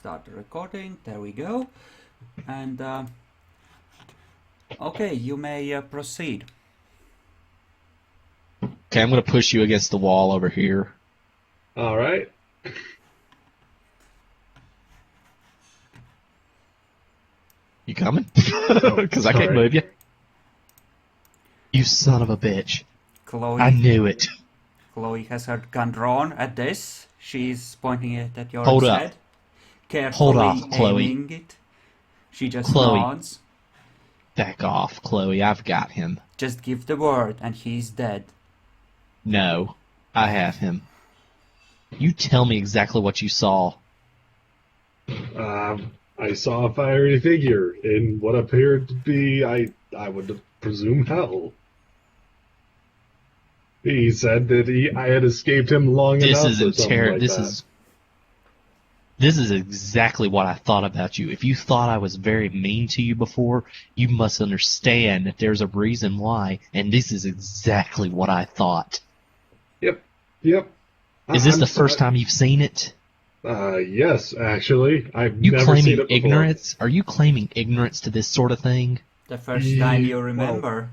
start the recording. There we go. And okay, you may proceed. Okay, I'm going to push you against the wall over here. All right. You coming? Because I can't move you. You son of a bitch. Chloe. I knew it. Chloe has her gun drawn at this. She's pointing it at your Hold up. head. Carefully Hold off, Chloe. aiming it. She just Chloe. nods. Back off, Chloe. I've got him. Just give the word and he's dead. No, I have him. You tell me exactly what you saw. I saw a fiery figure in what appeared to be, I would presume, hell. He said that I had escaped him long enough. This is exactly what I thought about you. If you thought I was very mean to you before, you must understand that there's a reason why, and this is exactly what I thought. Yep. Is this the first time you've seen it? Yes, actually. I've You never claiming seen it before. ignorance? Are you claiming ignorance to this sort of thing? The first time you remember.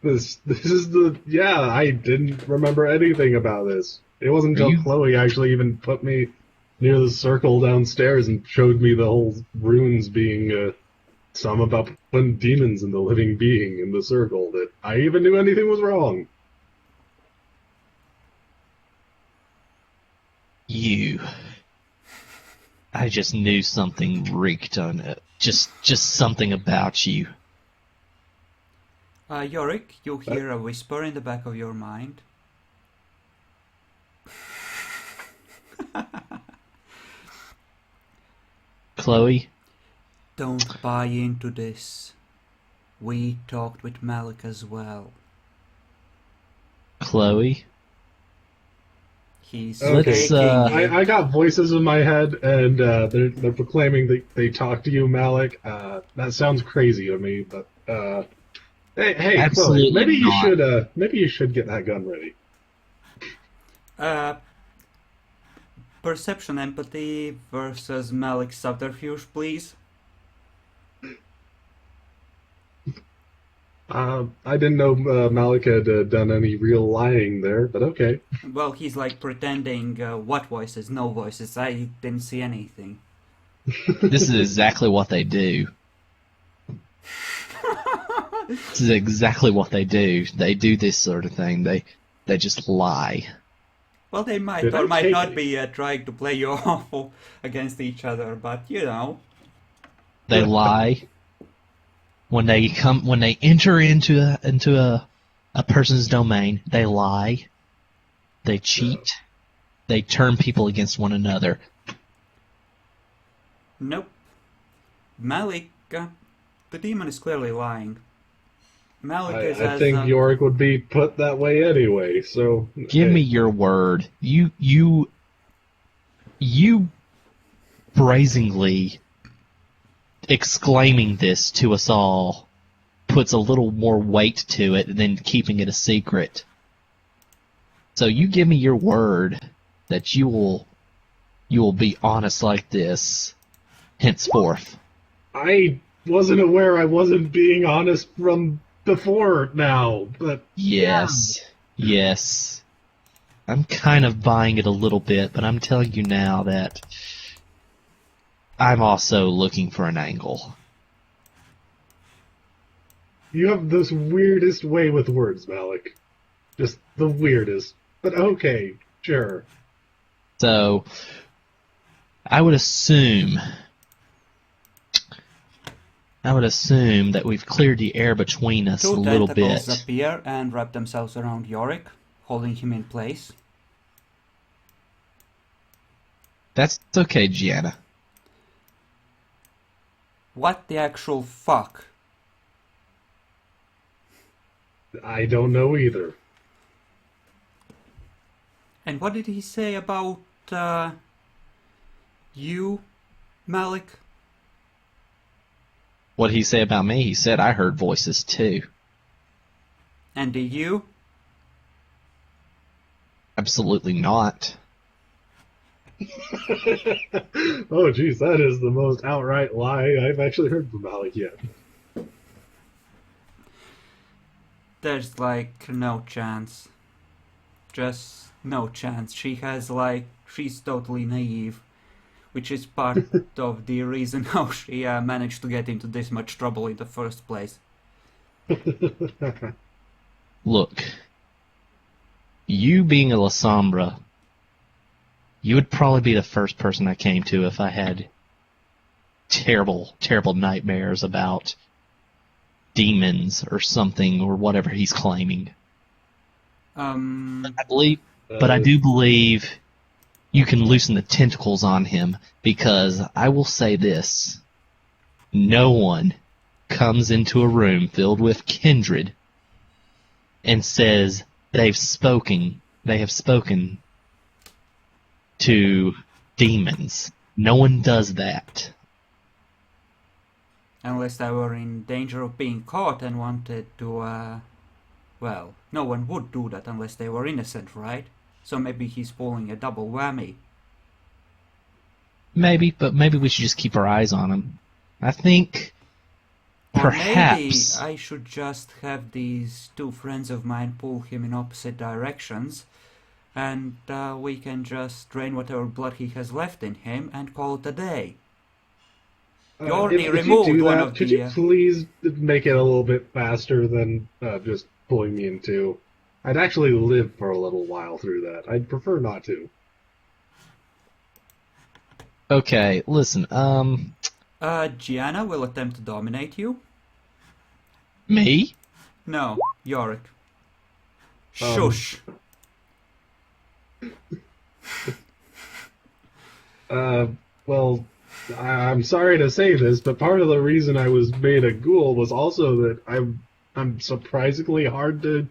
This is I didn't remember anything about this. It wasn't until Chloe actually even put me near the circle downstairs and showed me the whole runes being some about putting demons in the living being in the circle that I even knew anything was wrong. I just knew something reeked on it. Just something about you. Yorrick, you hear a whisper in the back of your mind. Chloe? Don't buy into this. We talked with Malik as well. Chloe? He's Let's, I got voices in my head, and they're proclaiming that they talk to you, Malik. That sounds crazy to me, but hey, Absolutely Chloe, maybe you should get that gun ready. Perception empathy versus Malik's subterfuge, please. I didn't know Malik had done any real lying there, but okay. Well, he's like pretending what voices? No voices. I didn't see anything. This is exactly what they do. This is exactly what they do. They do this sort of thing. They just lie. Well, they might or might not be trying to play you awful against each other, but you know. They lie. When they enter into a person's domain, they lie. They cheat. They turn people against one another. Nope. Malik, the demon is clearly lying. Malik is I think Yorrick would be put that way anyway, so... Give me your word. You brazenly exclaiming this to us all puts a little more weight to it than keeping it a secret. So you give me your word that you will be honest like this henceforth. I wasn't aware I wasn't being honest from before now, but... Yes. I'm kind of buying it a little bit, but I'm telling you now that I'm also looking for an angle. You have this weirdest way with words, Malik. Just the weirdest. But okay, sure. So, I would assume that we've cleared the air between us a little bit. Two tentacles appear and wrap themselves around Yorrick, holding him in place. That's okay, Gianna. What the actual fuck? I don't know either. And what did he say about you, Malik? What did he say about me? He said I heard voices too. And did you? Absolutely not. Oh, geez, that is the most outright lie I've actually heard from Malik yet. There's like no chance. Just no chance. She's totally naive, which is part of the reason how she managed to get into this much trouble in the first place. Look, you being a Lasombra, you would probably be the first person I came to if I had terrible, terrible nightmares about demons or something or whatever he's claiming. I do believe you can loosen the tentacles on him, because I will say this: no one comes into a room filled with kindred and says they have spoken to demons. No one does that. Unless they were in danger of being caught and wanted to, well, no one would do that unless they were innocent, right? So maybe he's pulling a double whammy. Maybe, but maybe we should just keep our eyes on him. I think perhaps... Or maybe I should just have these two friends of mine pull him in opposite directions, and we can just drain whatever blood he has left in him and call it a day. You already removed you do one that, of could the... you please make it a little bit faster than just pulling me in two? I'd actually live for a little while through that. I'd prefer not to. Okay, listen, Gianna will attempt to dominate you. Me? No, Yorrick. Shush. Well, I'm sorry to say this, but part of the reason I was made a ghoul was also that I'm surprisingly hard to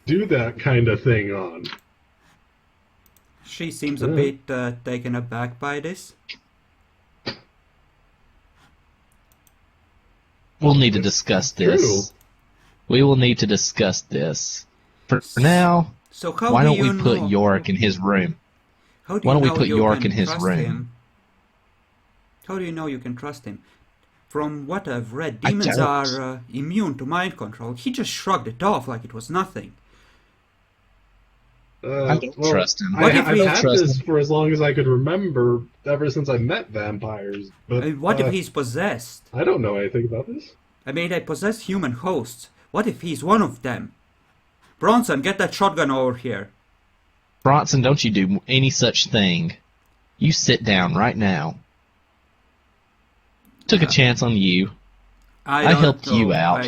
do that kind of thing on. She seems a bit taken aback by this. We'll need to discuss this. True. We will need to discuss this. For now, So how why do don't you we put know? Yorrick in his room? How do Why you don't we know put you Yorrick can in his trust room? him? How do you know you can trust him? From what I've read, I demons don't. are immune to mind control. He just shrugged it off like it was nothing. I don't well, trust him. What if I've we- had trust this him. for as long as I could remember, ever since I met vampires. But I mean, what if he's possessed? I don't know anything about this. I mean, they possess human hosts. What if he's one of them? Bronson, get that shotgun over here. Bronson, don't you do any such thing. You sit down right now. Took a chance on you. I I helped don't you know. out.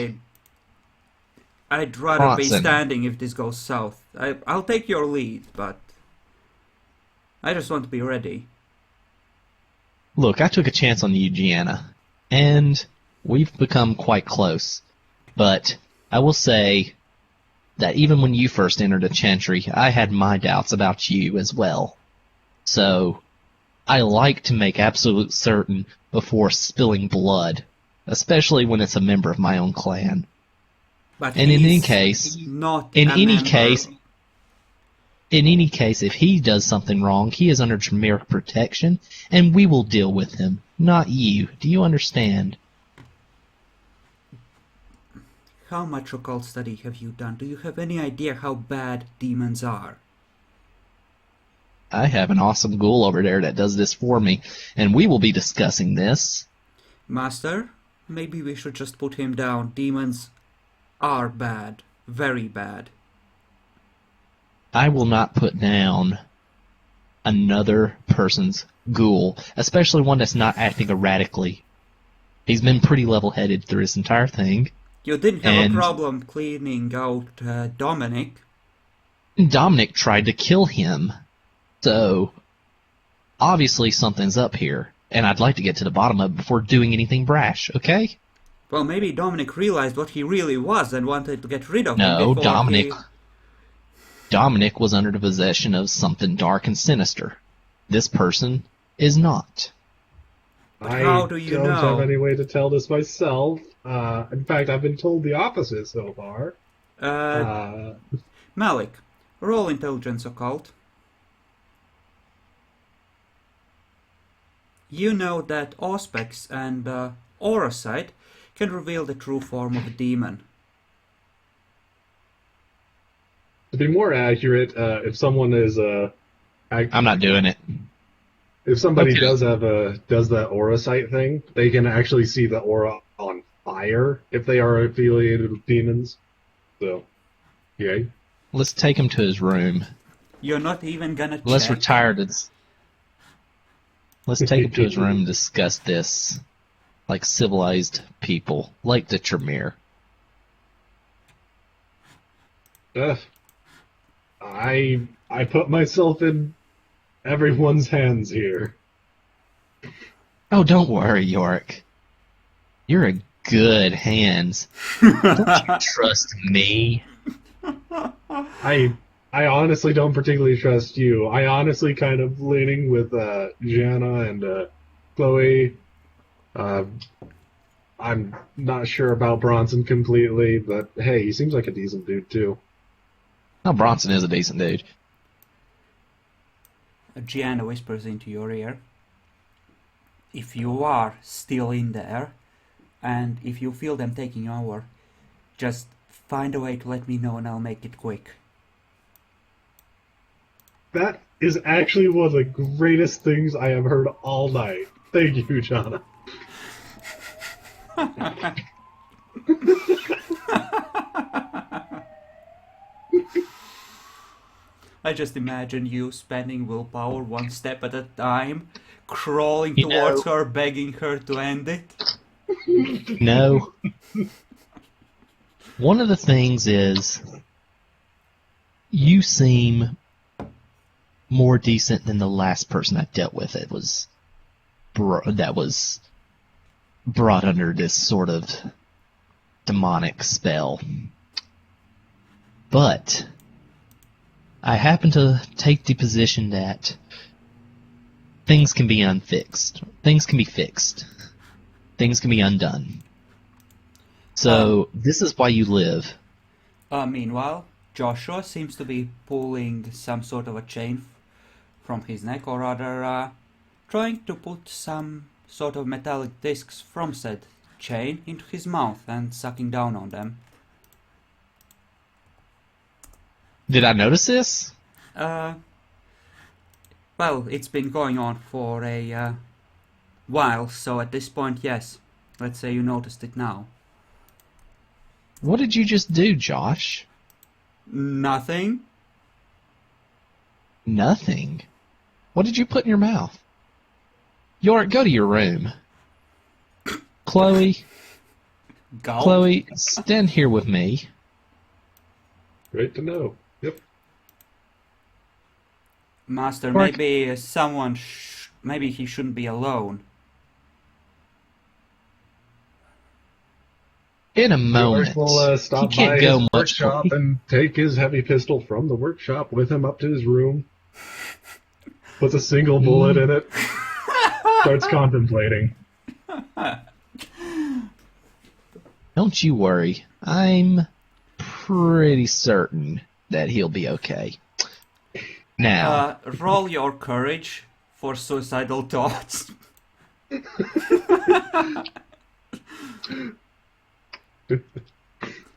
I'd rather be Bronson. standing if this goes south. I'll take your lead, but I just want to be ready. Look, I took a chance on you, Gianna, and we've become quite close. But I will say that even when you first entered a Chantry, I had my doubts about you as well. So, I like to make absolute certain before spilling blood, especially when it's a member of my own clan. But And in any he's case, not in a any member. case, if he does something wrong, he is under Tremere protection, and we will deal with him, not you. Do you understand? How much occult study have you done? Do you have any idea how bad demons are? I have an awesome ghoul over there that does this for me, and we will be discussing this. Master, maybe we should just put him down. Demons are bad. Very bad. I will not put down another person's ghoul, especially one that's not acting erratically. He's been pretty level-headed through this entire thing. You didn't have And- a problem cleaning out Dominic. Dominic tried to kill him. So, obviously something's up here, and I'd like to get to the bottom of it before doing anything brash, okay? Well, maybe Dominic realized what he really was and wanted to get rid of him No, before Dominic was under the possession of something dark and sinister. This person is not. But how do you don't know? have any way to tell this myself. In fact, I've been told the opposite so far. Malik, roll intelligence occult. You know that Auspex and Aura Sight can reveal the true form of a demon. To be more accurate, if someone is I'm not doing it. if somebody Okay. does that aura sight thing, they can actually see the aura on fire if they are affiliated with demons. So, yay. Let's take him to his room. You're not even gonna Let's check. retire this. Let's take him to his room and discuss this like civilized people, like the Tremere. I put myself in everyone's hands here. Oh, don't worry, Yorrick. You're in good hands. Don't you trust me? I honestly don't particularly trust you. I honestly kind of leaning with Jana and Chloe. I'm not sure about Bronson completely, but hey, he seems like a decent dude too. Oh, Bronson is a decent dude. Gianna whispers into your ear. If you are still in there, and if you feel them taking over, just find a way to let me know and I'll make it quick. That is actually one of the greatest things I have heard all night. Thank you, Jana. I just imagine you spending willpower one step at a time, crawling You towards know- her, begging her to end it. No. One of the things is you seem more decent than the last person I dealt with. It was that was brought under this sort of demonic spell. But I happen to take the position that things can be unfixed. Things can be fixed. Things can be undone. So this is why you live. Meanwhile, Joshua seems to be pulling some sort of a chain from his neck, or rather, trying to put some sort of metallic discs from said chain into his mouth and sucking down on them. Did I notice this? Well, it's been going on for a while, so at this point, yes. Let's say you noticed it now. What did you just do, Josh? Nothing? Nothing. What did you put in your mouth? Yorrick, go to your room. Chloe, Gulp? Chloe, stand here with me. Great to know. Yep. Master, Yorrick. maybe someone maybe he shouldn't be alone. In a moment. Yorrick will stop he can't by go his much. workshop and take his heavy pistol from the workshop with him up to his room. Puts a single bullet in it. Starts contemplating. Don't you worry. I'm pretty certain that he'll be okay. Now, Roll your courage for suicidal thoughts.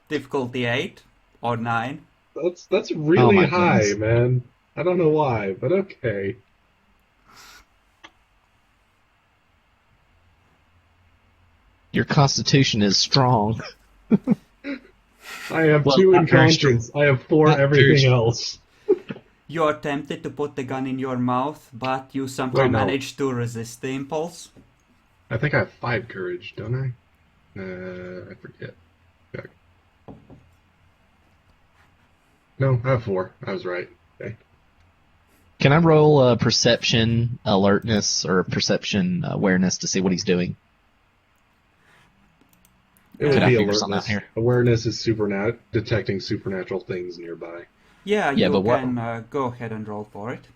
Difficulty 8 or 9. That's really my high, goodness. man. I don't know why, but okay. your constitution is strong. I have Well, 2 in not very conscience. I have 4 Not very everything strong. else. You are tempted to put the gun in your mouth, but you somehow Wait, no. manage to resist the impulse. I think I have 5 courage, don't I? I forget. Check. No, I have 4. I was right. Okay. Can I roll a perception alertness or perception awareness to see what he's doing? It would Could I be figure something out alertness. here? Awareness is detecting supernatural things nearby. Yeah, Yeah, you but what- can go ahead and roll for it.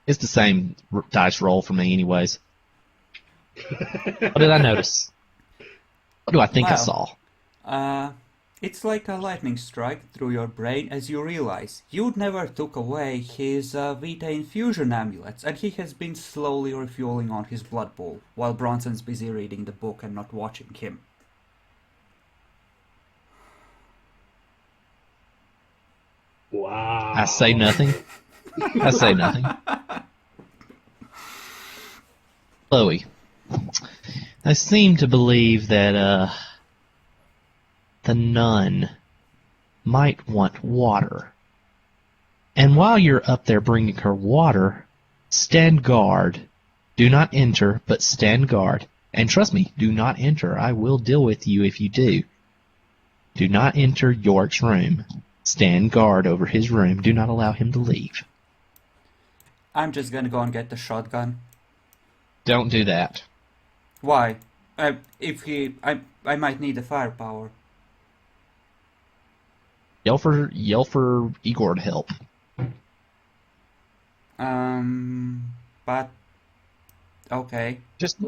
It's the same dice roll for me anyways. What did I notice? What do I think I Wow. saw? It's like a lightning strike through your brain as you realize you never took away his Vita infusion amulets, and he has been slowly refueling on his blood pool, while Bronson's busy reading the book and not watching him. Wow. I say nothing. I say nothing. Chloe, I seem to believe that the nun might want water. And while you're up there bringing her water, stand guard. Do not enter, but stand guard. And trust me, do not enter. I will deal with you if you do. Do not enter Yorrick's room. Stand guard over his room. Do not allow him to leave. I'm just gonna go and get the shotgun. Don't do that. Why? I might need the firepower. Yell for Igor to help. But okay. Just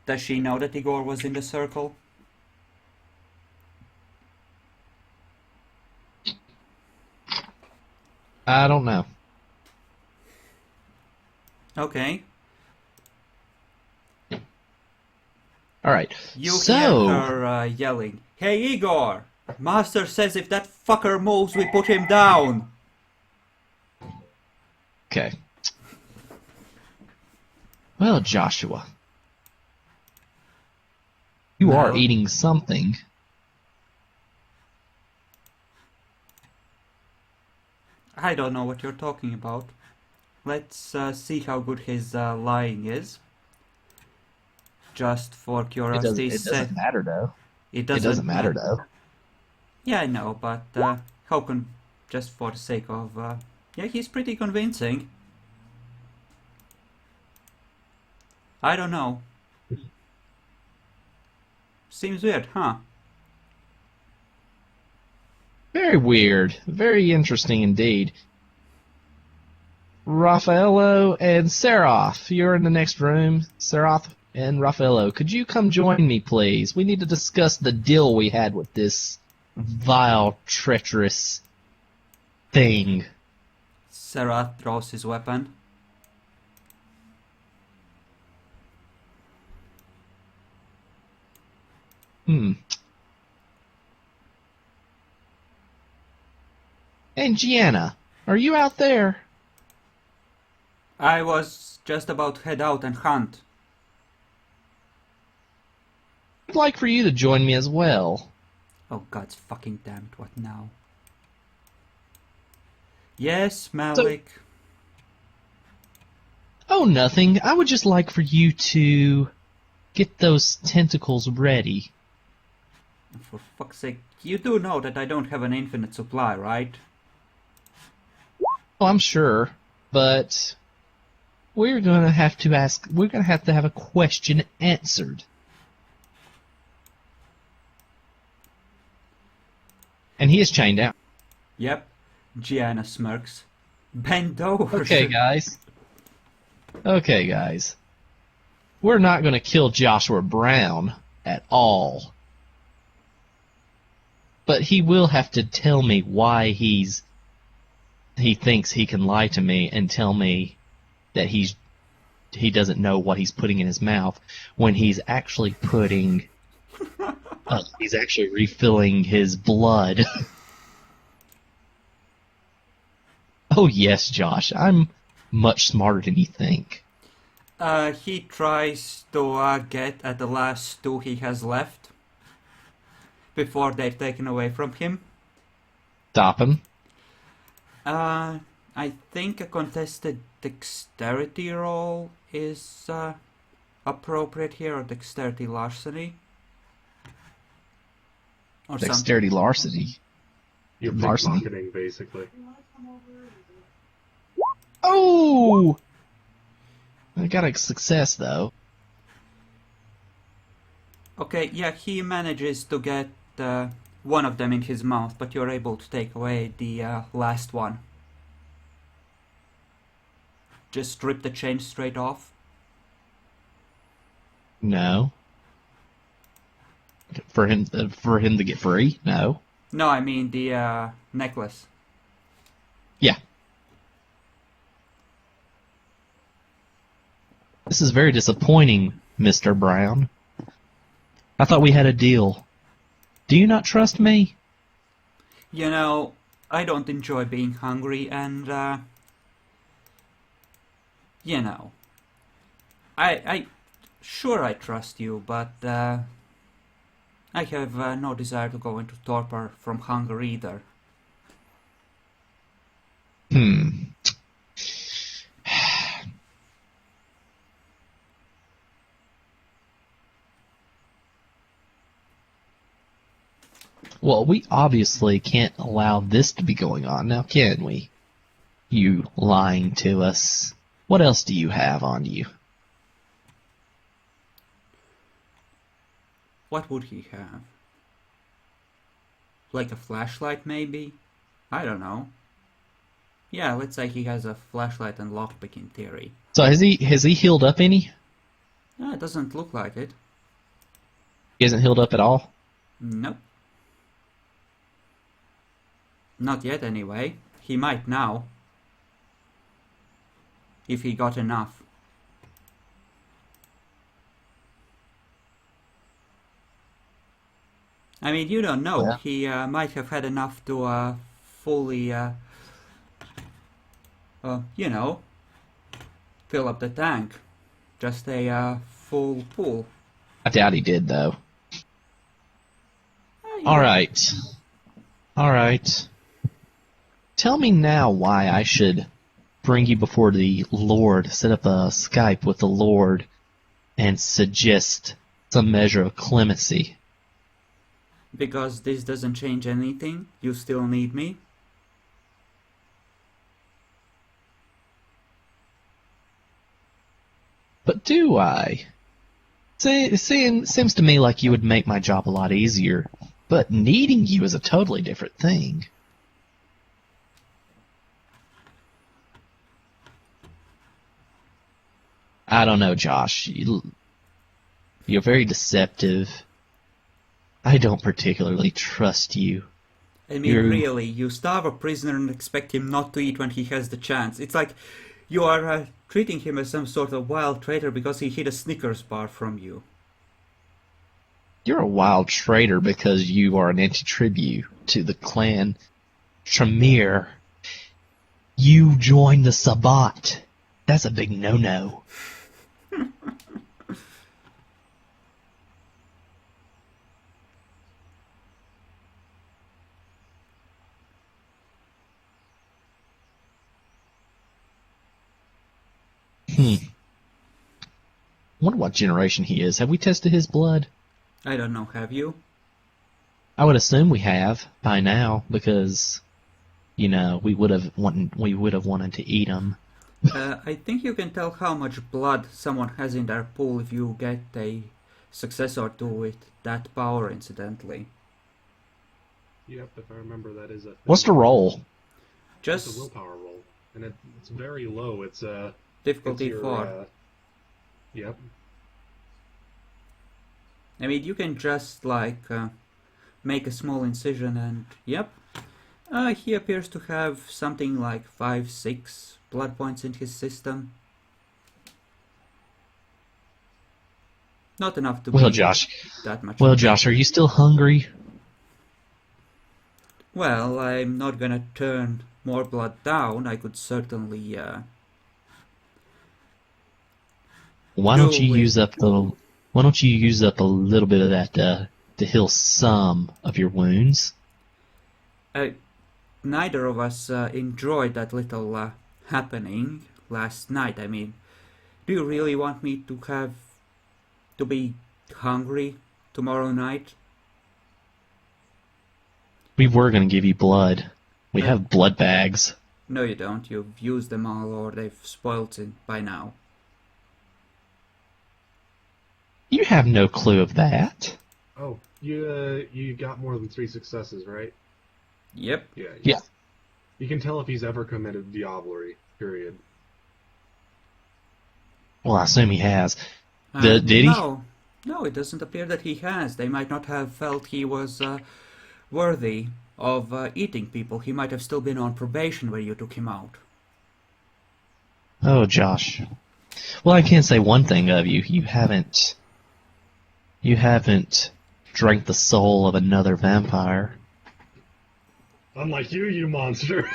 Does she know that Igor was in the circle? I don't know. Okay. All right. You So hear her yelling, "Hey Igor! Master says if that fucker moves, we put him down!" okay. Well, Joshua, you are No. eating something. I don't know what you're talking about. Let's see how good his lying is. Just for curiosity's It sake. doesn't matter though. It It doesn't matter though. Yeah, I know, but just for the sake of... yeah, he's pretty convincing. I don't know. Seems weird, huh? Very weird. Very interesting indeed. Raffaello and Seraph, you're in the next room. Seraph and Raffaello, could you come join me, please? We need to discuss the deal we had with this vile, treacherous thing. Sarah throws his weapon. And Gianna, are you out there? I was just about to head out and hunt. I'd like for you to join me as well. Oh god's fucking damn it, what now? Yes, Malik. Oh, nothing. I would just like for you to get those tentacles ready. For fuck's sake, you do know that I don't have an infinite supply, right? Oh, I'm sure, but we're gonna have to have a question answered. And he is chained out. Yep. Gianna smirks. Bend over. Okay, guys. Okay, guys. We're not gonna kill Joshua Brown at all. But he will have to tell me why he thinks he can lie to me and tell me that he doesn't know what he's putting in his mouth when he's actually he's actually refilling his blood. Oh yes, Josh, I'm much smarter than you think. He tries to get at the last two he has left before they're taken away from him. Stop him. I think a contested dexterity roll is appropriate here, or dexterity larceny. Or Dexterity larceny. You're Larceny. pickpocketing, basically. Oh! I got a success, though. Okay, yeah, he manages to get one of them in his mouth, but you're able to take away the last one. Just strip the chain straight off. No. for him to get free? No. No, I mean the necklace. Yeah. This is very disappointing, Mr. Brown. I thought we had a deal. Do you not trust me? You know, I don't enjoy being hungry, and you know, I sure I trust you, but I have no desire to go into torpor from hunger either. Well, we obviously can't allow this to be going on now, can we? You lying to us. What else do you have on you? What would he have? Like a flashlight, maybe? I don't know. Yeah, let's say he has a flashlight and lockpick in theory. So has he healed up any? It doesn't look like it. He hasn't healed up at all? Nope. Not yet, anyway. He might now. If he got enough. I mean, you don't know. Yeah. He might have had enough to fully, you know, fill up the tank. Just a full pool. I doubt he did, though. You All know. right. All right. Tell me now why I should bring you before the Lord, set up a Skype with the Lord, and suggest some measure of clemency. Because this doesn't change anything. You still need me. But do I? Seems to me like you would make my job a lot easier, but needing you is a totally different thing. I don't know, Josh. You're very deceptive. I don't particularly trust you. I mean, really, you starve a prisoner and expect him not to eat when he has the chance. It's like you are treating him as some sort of wild traitor because he hid a Snickers bar from you. You're a wild traitor because you are an anti-tribute to the clan Tremere. You joined the Sabbat. That's a big no-no. Wonder what generation he is. Have we tested his blood? I don't know, have you? I would assume we have by now because, you know, we would have wanted to eat him. I think you can tell how much blood someone has in their pool if you get a success or two with that power, incidentally. Yep, if I remember, that is a thing. What's the roll? Just It's a willpower roll, and it's very low. It's difficulty it's your, 4. Yep. I mean, you can just, like, make a small incision and, yep. He appears to have something like 5-6 blood points in his system. Not enough to Well, be Josh. that much. Well, Josh, are you still hungry? Well, I'm not gonna turn more blood down. I could certainly, Why don't you use up a little bit of that to heal some of your wounds? neither of us enjoyed that little happening last night. I mean, do you really want me to be hungry tomorrow night? We were going to give you blood. We have blood bags. No, you don't. You've used them all, or they've spoiled it by now. You have no clue of that. Oh, you got more than 3 successes, right? Yep. Yeah. You can tell if he's ever committed diablerie, period. Well, I assume he has. Did he? No. No, it doesn't appear that he has. They might not have felt he was worthy of eating people. He might have still been on probation when you took him out. Oh, Josh. Well, I can say one thing of you. You haven't drank the soul of another vampire. Unlike you, you monster.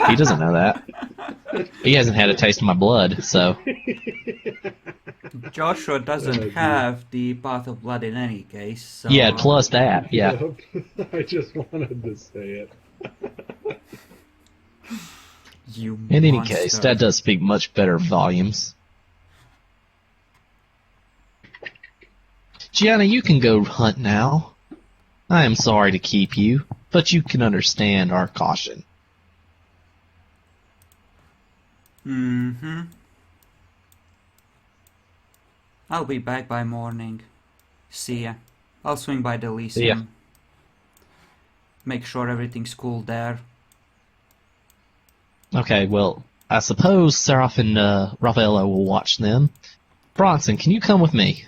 He doesn't know that. He hasn't had a taste of my blood, so... Joshua doesn't have the path of blood in any case, so... Yeah, plus that, yeah. I just wanted to say it. You In any monster. case, that does speak much better volumes. Gianna, you can go hunt now. I am sorry to keep you, but you can understand our caution. Mm-hmm. I'll be back by morning. See ya. I'll swing by the Elysium. Yeah. Make sure everything's cool there. Okay, well, I suppose Seraph and Raffaello will watch them. Bronson, can you come with me?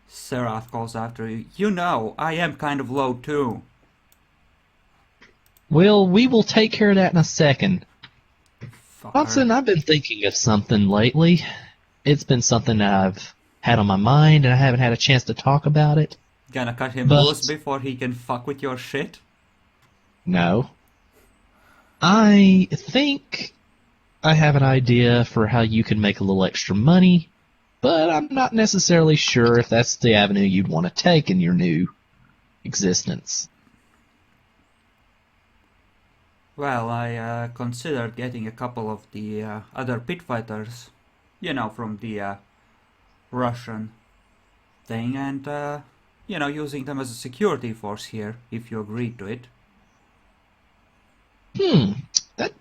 Seraph calls after you. You know, I am kind of low too. Well, we will take care of that in a second. Fucker. Bronson, I've been thinking of something lately. It's been something that I've had on my mind, and I haven't had a chance to talk about it. Gonna cut him But- loose before he can fuck with your shit? No. I think I have an idea for how you can make a little extra money, but I'm not necessarily sure if that's the avenue you'd want to take in your new existence. Well, I considered getting a couple of the other pit fighters, you know, from the Russian thing, and, you know, using them as a security force here, if you agreed to it. That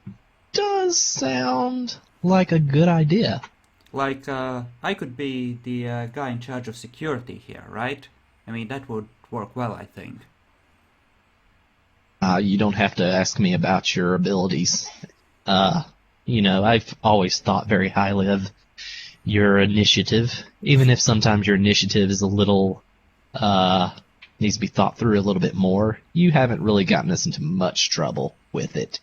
does sound like a good idea. Like, I could be the guy in charge of security here, right? I mean, that would work well, I think. You don't have to ask me about your abilities. You know, I've always thought very highly of your initiative, even if sometimes your initiative is a little, needs to be thought through a little bit more. You haven't really gotten us into much trouble with it.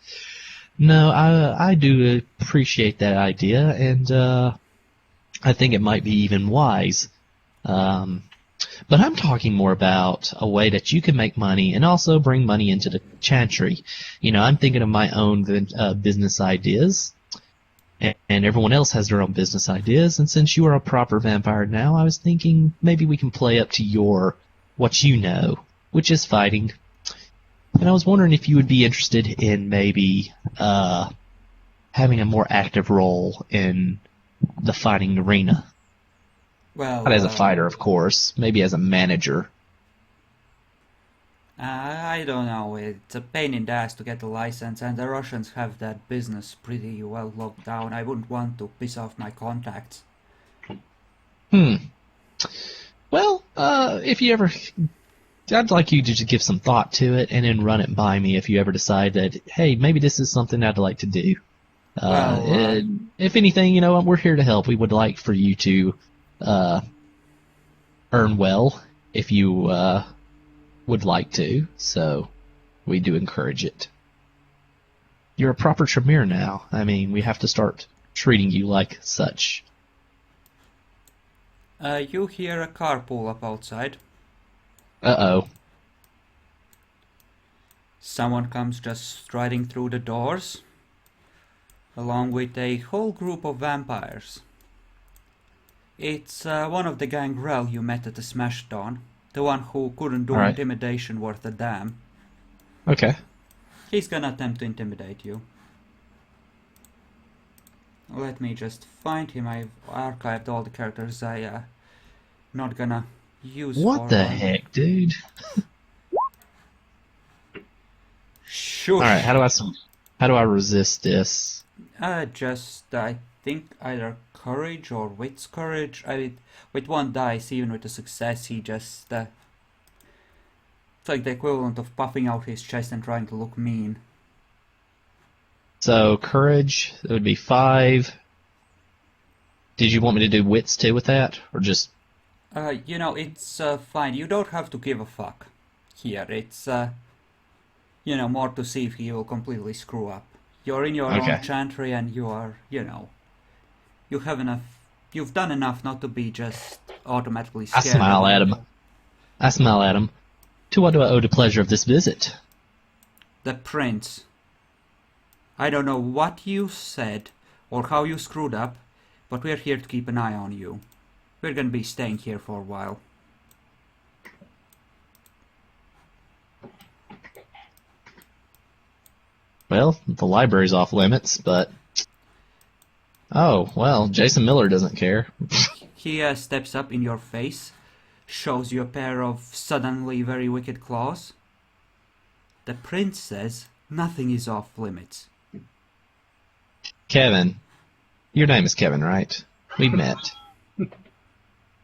No, I do appreciate that idea, and I think it might be even wise. But I'm talking more about a way that you can make money and also bring money into the Chantry. You know, I'm thinking of my own business ideas, and everyone else has their own business ideas. And since you are a proper vampire now, I was thinking maybe we can play up to what you know, which is fighting. And I was wondering if you would be interested in maybe having a more active role in the fighting arena. Well, Not as a fighter, of course. Maybe as a manager. I don't know. It's a pain in the ass to get a license, and the Russians have that business pretty well locked down. I wouldn't want to piss off my contacts. Well, if you ever... I'd like you to just give some thought to it and then run it by me if you ever decide that, hey, maybe this is something I'd like to do. If anything, you know, we're here to help. We would like for you to earn well if you would like to, so we do encourage it. You're a proper Tremere now. I mean, we have to start treating you like such. You hear a car pull up outside. Uh-oh. Someone comes just striding through the doors, along with a whole group of vampires. It's one of the gangrel you met at the Smash Dawn, the one who couldn't do All right. intimidation worth a damn. Okay. He's gonna attempt to intimidate you. Let me just find him. I've archived all the characters not gonna use What for the one. heck, dude? Shush. Alright, how do I resist this? Just, I think either courage or wit's courage. With one dice, even with a success, he just, it's like the equivalent of puffing out his chest and trying to look mean. So, courage, that would be 5. Did you want me to do wits too with that, or just? You know, it's fine. You don't have to give a fuck here. It's, you know, more to see if he will completely screw up. You're in your Okay. own chantry and you are, you know, you have enough, you've done enough not to be just automatically I scared. smile at him. I smile at him. To what do I owe the pleasure of this visit? The prince. I don't know what you said or how you screwed up, but we're here to keep an eye on you. We're gonna be staying here for a while. Well, the library's off limits, but... Oh, well, Jason Miller doesn't care. He steps up in your face, shows you a pair of suddenly very wicked claws. The prince says nothing is off limits. Kevin. Your name is Kevin, right? We met.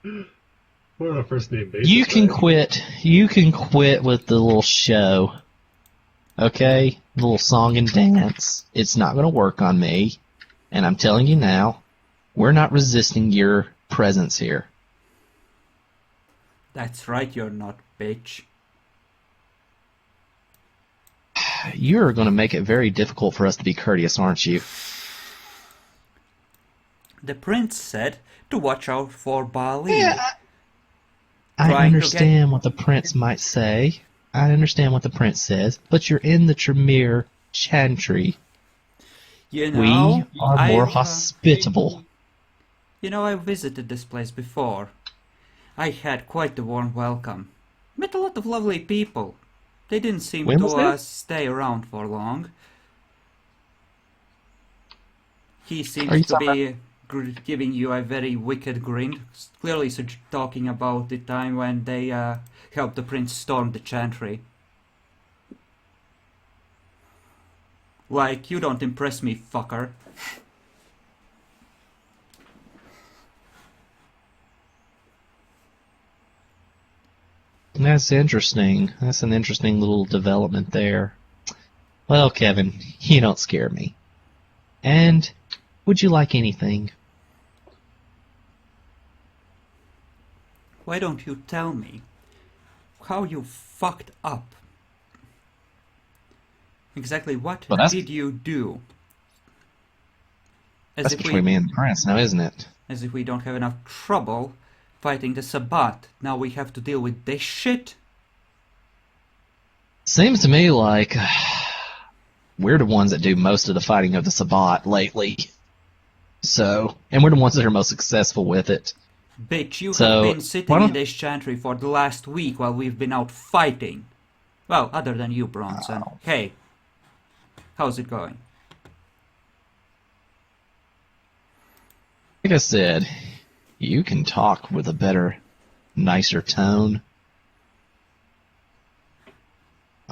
We're on a first name basis. You can right? quit. You can quit with the little show. Okay? The little song and dance. It's not going to work on me. And I'm telling you now, we're not resisting your presence here. That's right, you're not, bitch. You're going to make it very difficult for us to be courteous, aren't you? The prince said to watch out for Bali. Yeah, I Trying to understand what the prince might say. I understand what the prince says, but you're in the Tremere Chantry. You know, We are more I've, hospitable. You know, I visited this place before. I had quite the warm welcome. Met a lot of lovely people. They didn't seem When was to that? stay around for long. He Are you seems to talking be giving you a very wicked grin, clearly talking about the time when they helped the prince storm the chantry. Like, you don't impress me, fucker. That's interesting. That's an interesting little development there. Well, Kevin, you don't scare me. And would you like anything? Why don't you tell me how you fucked up? Exactly what Well, that's- did you do? That's between me and the prince now, isn't it? As if we don't have enough trouble fighting the Sabbat. Now we have to deal with this shit? Seems to me like we're the ones that do most of the fighting of the Sabbat lately. So, and we're the ones that are most successful with it. Bitch, you So, have been sitting why in don't- this chantry for the last week while we've been out fighting. Well, other than you, Bronson. Hey, how's it going? Like I said, you can talk with a better, nicer tone.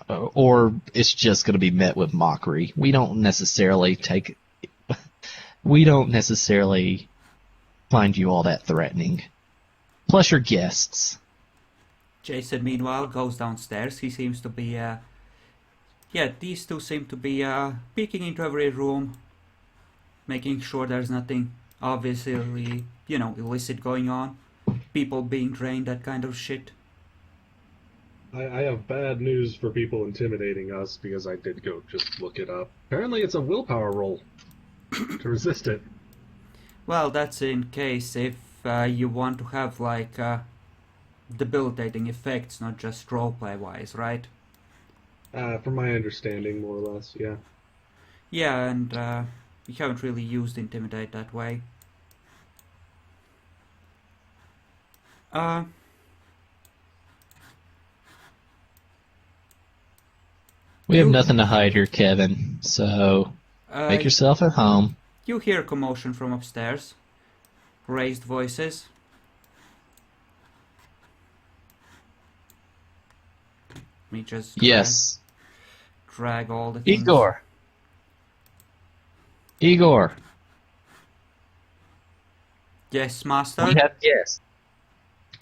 Or it's just going to be met with mockery. We don't necessarily find you all that threatening. Plus your guests. Jason, meanwhile, goes downstairs. He seems to be, yeah, these two seem to be, peeking into every room, making sure there's nothing obviously, you know, illicit going on. People being drained, that kind of shit. I have bad news for people intimidating us because I did go just look it up. Apparently it's a willpower roll to resist it. Well, that's in case if you want to have, like, debilitating effects, not just roleplay-wise, right? From my understanding, more or less, yeah. Yeah, and we haven't really used Intimidate that way. We have You- nothing to hide here, Kevin. So make yourself at home. You hear commotion from upstairs. Raised voices. Let me just Yes. drag all the things. Igor. Igor. Yes, master. We have guests.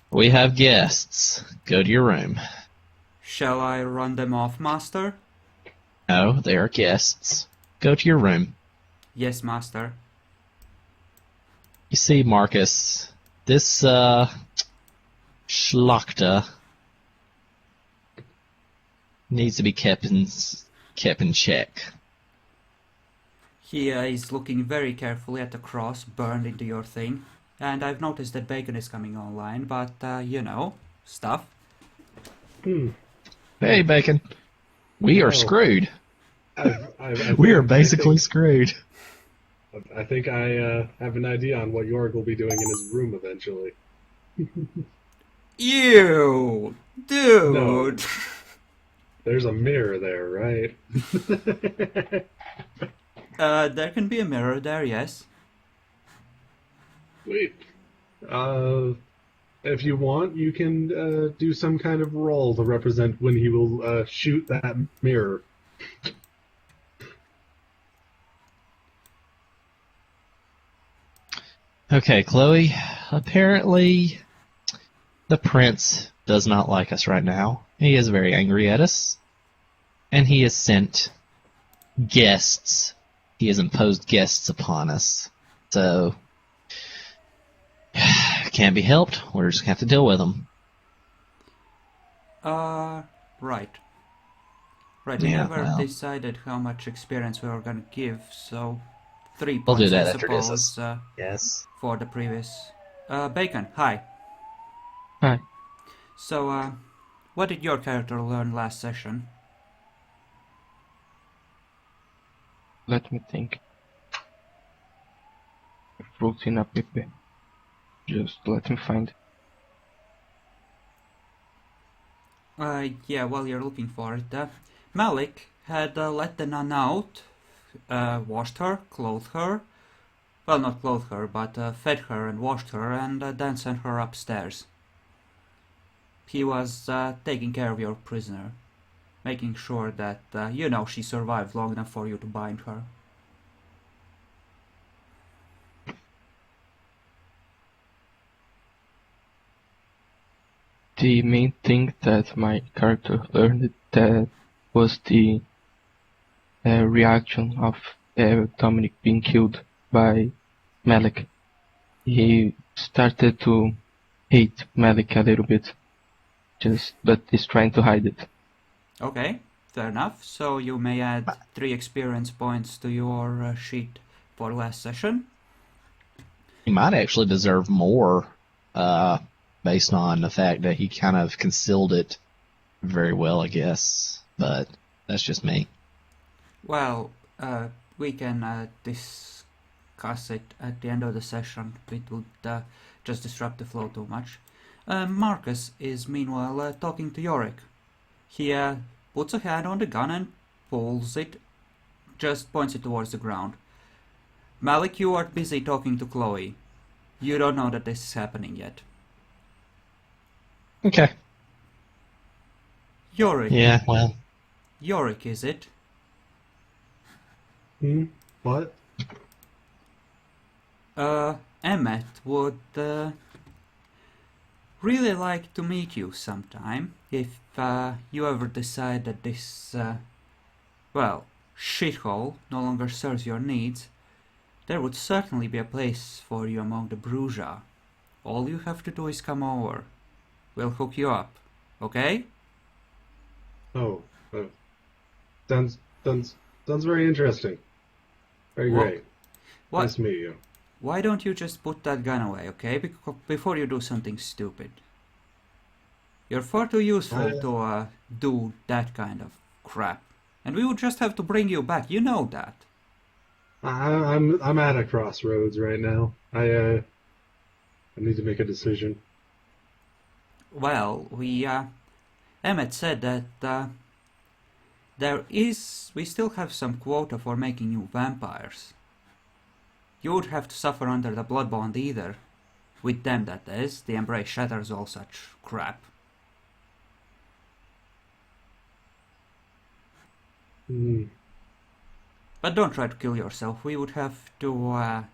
We have guests. Go to your room. Shall I run them off, master? No, they are guests. Go to your room. Yes, master. You see, Marcus, this Schlachter needs to be kept in check. He is looking very carefully at the cross burned into your thing. And I've noticed that bacon is coming online, but, stuff. Hey, Bacon. We are screwed. We are basically screwed. I think I have an idea on what Yorrick will be doing in his room eventually. Ew! Dude! No. There's a mirror there, right? There can be a mirror there, yes. Sweet. If you want, you can do some kind of roll to represent when he will shoot that mirror. Okay, Chloe. Apparently, the prince does not like us right now. He is very angry at us. And he has sent guests. He has imposed guests upon us. So, can't be helped. We're just going to have to deal with them. Right. Right, we Yeah, never well. decided how much experience we were gonna give, so 3 We'll points, do that I after this. suppose, Yes. for the previous... Bacon, hi. Hi. So, what did your character learn last session? Let me think. Fruits in a pipe. Just let me find. Yeah, while you're looking for it, Malik had let the nun out, washed her, clothed her, well, not clothed her, but fed her and washed her, and then sent her upstairs. He was taking care of your prisoner, making sure that, she survived long enough for you to bind her. The main thing that my character learned that was the reaction of Dominic being killed by Malik. He started to hate Malik a little bit, but he's trying to hide it. Okay, fair enough. So you may add 3 experience points to your sheet for last session. He might actually deserve more, based on the fact that he kind of concealed it very well, I guess. But that's just me. Well, we can discuss it at the end of the session. It would just disrupt the flow too much. Marcus is meanwhile talking to Yorrick. He puts a hand on the gun and pulls it, just points it towards the ground. Malik, you are busy talking to Chloe. You don't know that this is happening yet. Okay. Yorrick. Yeah, well. Yorrick, is it? What? Emmett would really like to meet you sometime if you ever decide that this, shithole no longer serves your needs. There would certainly be a place for you among the Bruja. All you have to do is come over. We'll hook you up, okay? Oh, sounds very interesting. Very great. What? Nice to meet you. Why don't you just put that gun away, okay? Before you do something stupid. You're far too useful to do that kind of crap. And we would just have to bring you back, you know that. I'm at a crossroads right now. I need to make a decision. Well, Emmett said that we still have some quota for making new vampires. You would have to suffer under the blood bond either. With them, that is. The embrace shatters all such crap. But don't try to kill yourself. We would have to,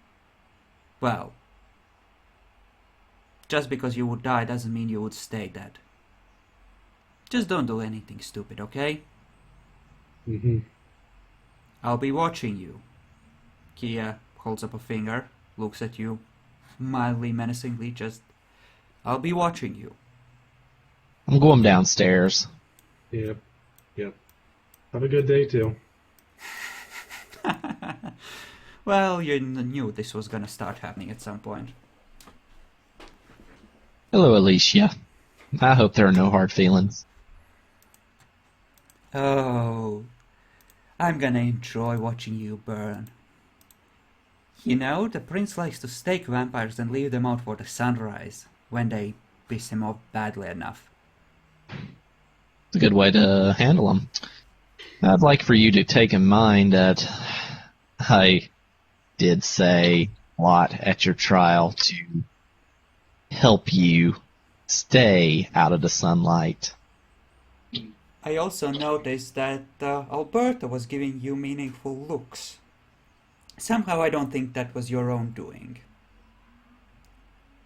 just because you would die doesn't mean you would stay dead. Just don't do anything stupid, okay? Mm-hmm. I'll be watching you. He holds up a finger, looks at you. mildly menacingly, just, I'll be watching you. I'm going downstairs. Yep. Have a good day, too. Well, you knew this was gonna start happening at some point. Hello, Alicia. I hope there are no hard feelings. Oh, I'm gonna enjoy watching you burn. You know, the prince likes to stake vampires and leave them out for the sunrise, when they piss him off badly enough. It's a good way to handle them. I'd like for you to take in mind that I did say a lot at your trial to help you stay out of the sunlight. I also noticed that Alberta was giving you meaningful looks. Somehow I don't think that was your own doing.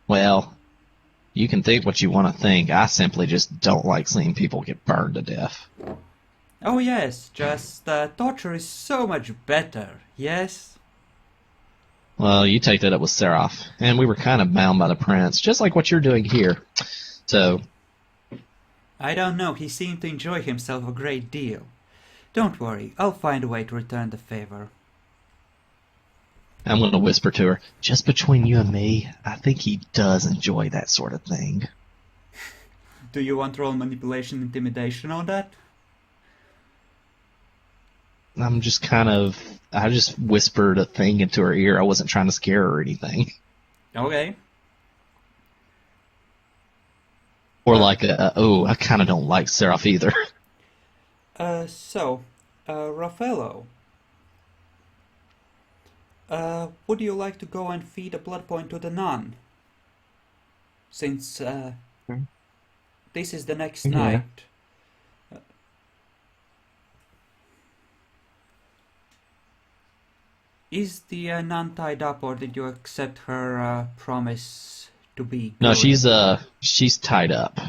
Well, you can think what you want to think. I simply just don't like seeing people get burned to death. Oh yes, just torture is so much better, yes? Well, you take that up with Seraph, and we were kind of bound by the prince, just like what you're doing here. So, I don't know, he seemed to enjoy himself a great deal. Don't worry, I'll find a way to return the favor. I'm going to whisper to her, just between you and me, I think he does enjoy that sort of thing. Do you want to roll manipulation intimidation on that? I just whispered a thing into her ear. I wasn't trying to scare her or anything. Okay. Or like, I kind of don't like Seraph either. Raffaello. Would you like to go and feed a blood point to the nun? Since, this is the next night. Is the nun tied up, or did you accept her promise to be No, good? she's tied up.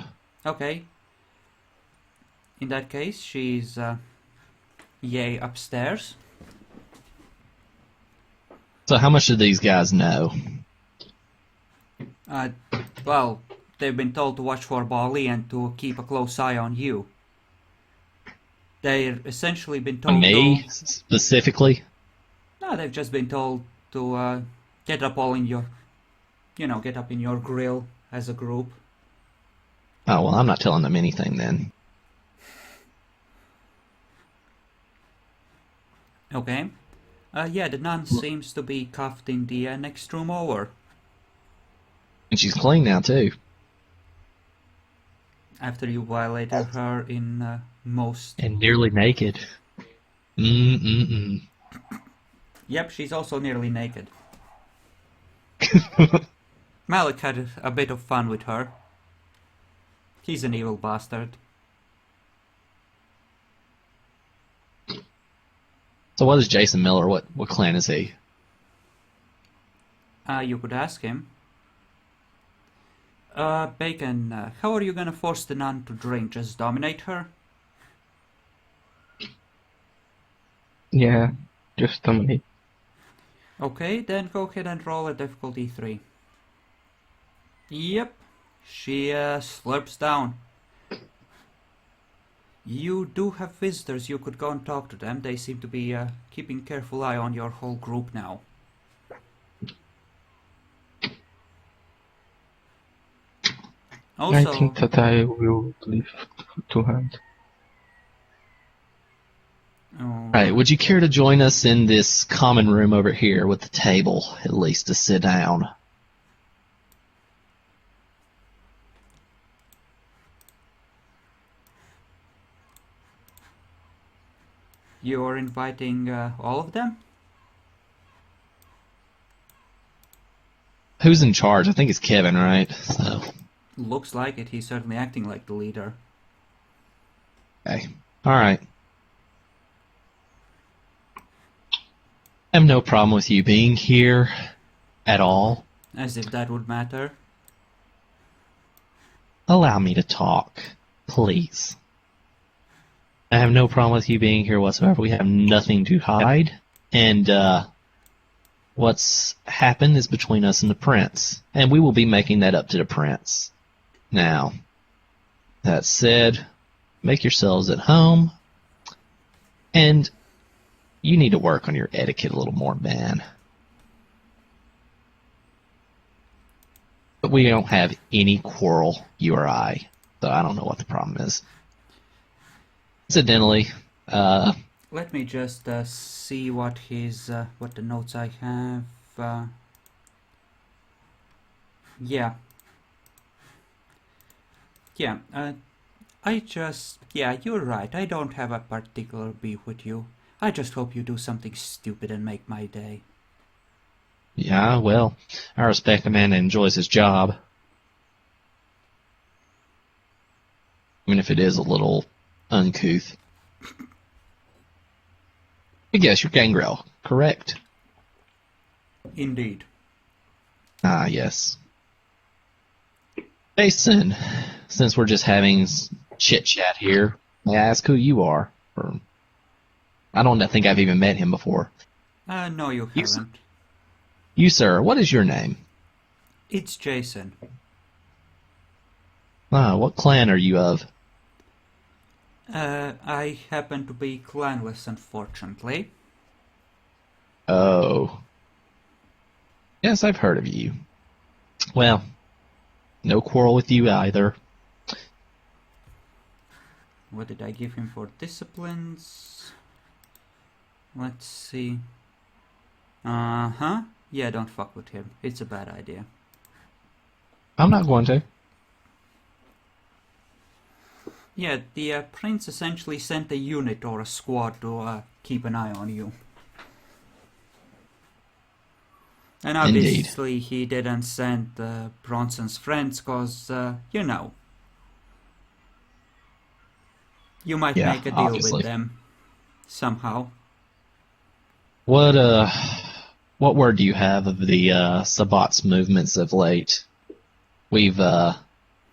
Okay. In that case, she's upstairs. So how much do these guys know? Well, they've been told to watch for Bali and to keep a close eye on you. They've essentially been told Me, specifically? No, they've just been told to get up all in your, get up in your grill as a group. Oh, well, I'm not telling them anything then. Okay. The nun seems to be cuffed in the next room over. And she's clean now, too. After you violated her in most... And nearly naked. Mm-mm-mm. Yep, she's also nearly naked. Malik had a bit of fun with her. He's an evil bastard. So what is Jason Miller? What clan is he? You could ask him. Bacon, how are you gonna force the nun to drink? Just dominate her? Yeah, just dominate. Okay, then go ahead and roll a difficulty 3. Yep, she slurps down. You do have visitors, you could go and talk to them. They seem to be keeping careful eye on your whole group now. Also, I think that I will leave to hand. Right, would you care to join us in this common room over here with the table, at least to sit down? you're inviting all of them? Who's in charge? I think it's Kevin, right? So, Looks like it, he's certainly acting like the leader. okay. Alright. I have no problem with you being here at all. As if that would matter. Allow me to talk, please. I have no problem with you being here whatsoever. We have nothing to hide. And, what's happened is between us and the prince, and we will be making that up to the prince. Now, that said, make yourselves at home, and you need to work on your etiquette a little more, man. But we don't have any quarrel, you or I, so I don't know what the problem is. Incidentally, let me just see what the notes I have. Yeah. Yeah, you're right. I don't have a particular beef with you. I just hope you do something stupid and make my day. yeah, well, I respect a man that enjoys his job. Even if it is a little uncouth. I guess you're Gangrel, correct? Indeed. Ah, yes. Jason, since we're just having chit-chat here, may I ask who you are? Or, I don't think I've even met him before. No, you haven't. You, sir, what is your name? It's Jason. Ah, what clan are you of? I happen to be clanless, unfortunately. Oh. Yes, I've heard of you. Well, no quarrel with you either. What did I give him for disciplines? Let's see. Uh-huh. Yeah, don't fuck with him. It's a bad idea. I'm not going to. Yeah, the prince essentially sent a unit or a squad to keep an eye on you. And obviously he didn't send Bronson's friends because, you know, you might make a deal with them somehow. What word do you have of the Sabbat's movements of late? We've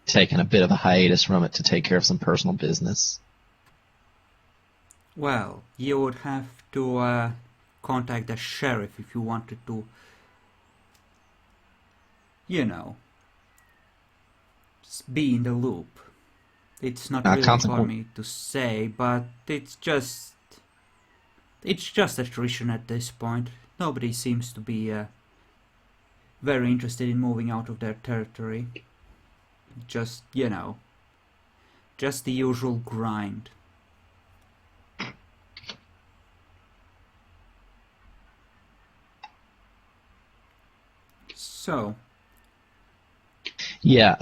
taken a bit of a hiatus from it to take care of some personal business. Well, you would have to contact the sheriff if you wanted to, you know, be in the loop. It's not really for me to say, but it's just attrition at this point. Nobody seems to be very interested in moving out of their territory. Just, you know, just the usual grind. So. Yeah,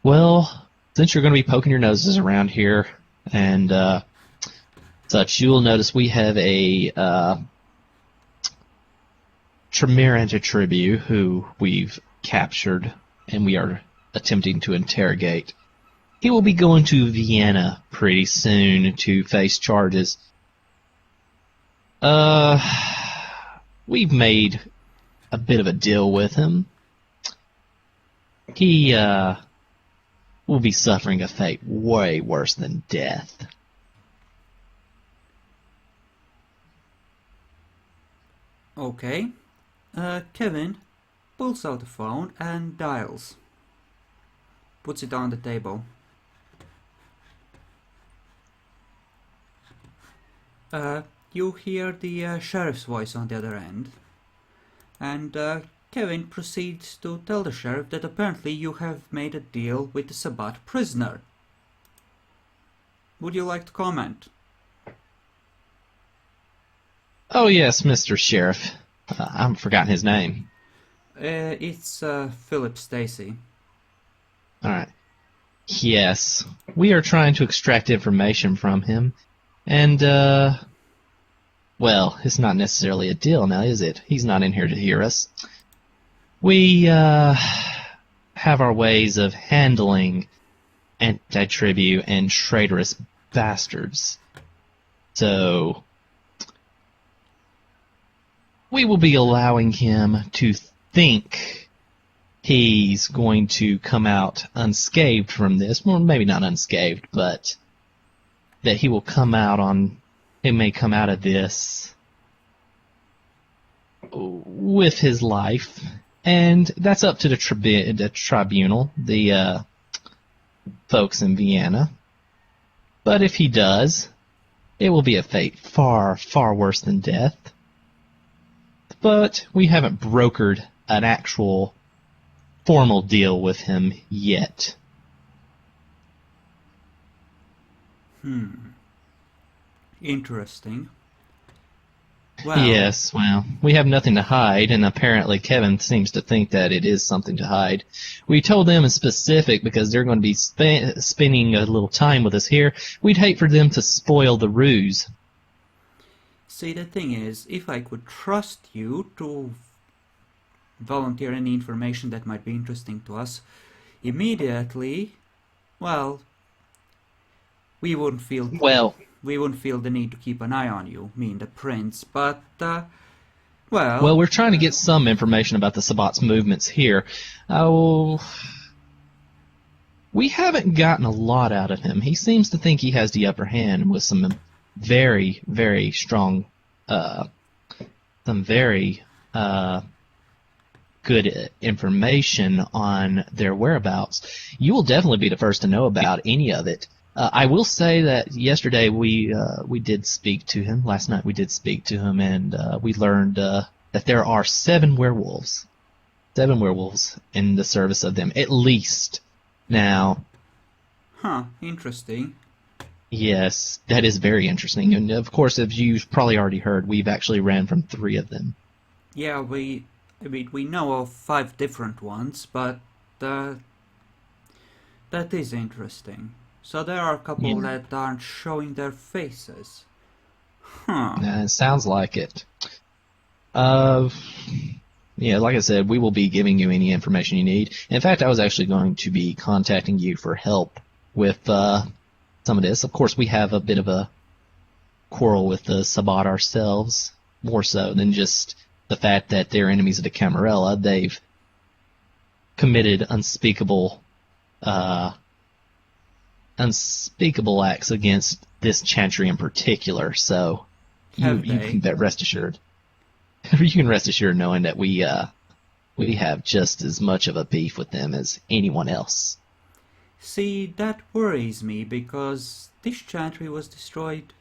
well, since you're going to be poking your noses around here and such, you will notice we have a Tremere Vampires who we've captured and we are attempting to interrogate. He will be going to Vienna pretty soon to face charges. We've made a bit of a deal with him. He will be suffering a fate way worse than death. Okay. Kevin pulls out the phone and dials. Puts it on the table. You hear the sheriff's voice on the other end. And Kevin proceeds to tell the sheriff that apparently you have made a deal with the Sabbat prisoner. Would you like to comment? Oh yes, Mr. Sheriff. I've forgotten his name. It's Philip Stacy. Alright. Yes, we are trying to extract information from him, and, well, it's not necessarily a deal now, is it? He's not in here to hear us. We, have our ways of handling anti-tribute and traitorous bastards. So, we will be allowing him to think he's going to come out unscathed from this. Well, maybe not unscathed, but that he will come out on he may come out of this with his life, and that's up to the tribunal, the folks in Vienna. But if he does, it will be a fate far, far worse than death. But we haven't brokered an actual formal deal with him yet. Interesting. Well, Yes, well, we have nothing to hide, and apparently Kevin seems to think that it is something to hide. We told them in specific because they're going to be spending a little time with us here. We'd hate for them to spoil the ruse. see, the thing is, if I could trust you to volunteer any information that might be interesting to us immediately, well, we wouldn't feel the need to keep an eye on you, me and the prince, but, Well, we're trying to get some information about the Sabbat's movements here. Oh, we haven't gotten a lot out of him. He seems to think he has the upper hand with some very, very strong, good information on their whereabouts. You will definitely be the first to know about any of it. I will say that yesterday we did speak to him. Last night we did speak to him, and we learned that there are 7 werewolves. 7 werewolves in the service of them, at least. Now... interesting. Yes, that is very interesting. And of course, as you've probably already heard, we've actually ran from 3 of them. Yeah, we know of 5 different ones, but that is interesting. So there are a couple that aren't showing their faces. Sounds like it. Yeah, like I said, we will be giving you any information you need. In fact, I was actually going to be contacting you for help with some of this. Of course, we have a bit of a quarrel with the Sabbat ourselves, more so than just the fact that they're enemies of the Camarilla. They've committed unspeakable acts against this Chantry in particular, so you can rest assured. You can rest assured knowing that we have just as much of a beef with them as anyone else. See, that worries me, because this Chantry was destroyed,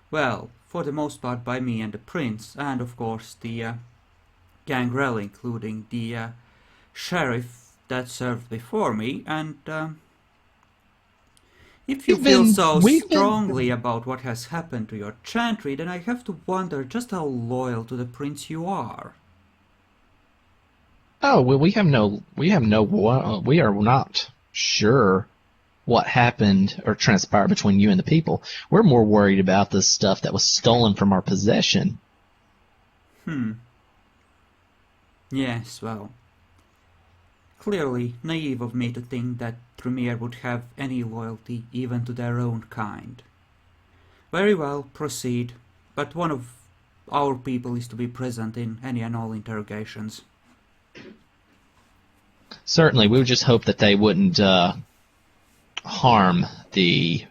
well, for the most part by me and the prince, and of course the gangrel, including the sheriff that served before me, and if you feel so strongly about what has happened to your Chantry, then I have to wonder just how loyal to the prince you are. Oh, well, we are not sure what happened or transpired between you and the people. We're more worried about the stuff that was stolen from our possession. Yes, well, clearly naive of me to think that Tremere would have any loyalty even to their own kind. Very well, proceed, but one of our people is to be present in any and all interrogations. Certainly, we would just hope that they wouldn't harm the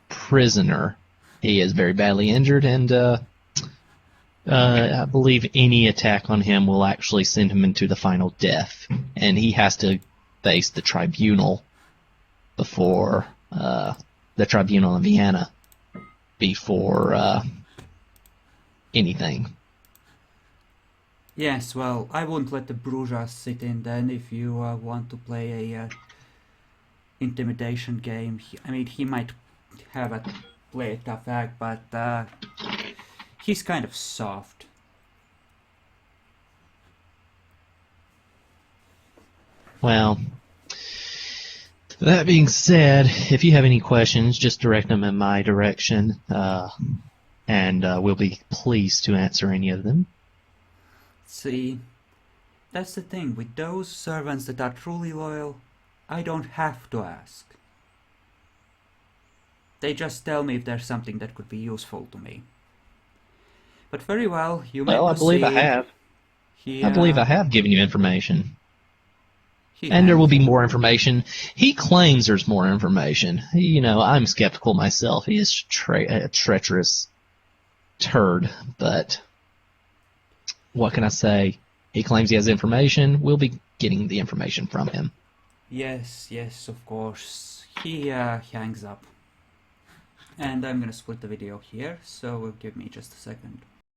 prisoner. He is very badly injured, and I believe any attack on him will actually send him into the final death, and he has to face the tribunal before the tribunal in Vienna before anything. Yes, well, I won't let the bourgeois sit in then if you want to play a intimidation game. He might play a tough act, but he's kind of soft. Well, that being said, if you have any questions, just direct them in my direction, and we'll be pleased to answer any of them. See, that's the thing. With those servants that are truly loyal, I don't have to ask. They just tell me if there's something that could be useful to me. But very well, you may proceed. I believe I have. I believe I have given you information. And there will be more information. He claims there's more information. I'm skeptical myself. He is a treacherous turd, but what can I say? He claims he has information. We'll be getting the information from him. Yes, yes, of course. He hangs up. And I'm gonna split the video here, so give me just a second.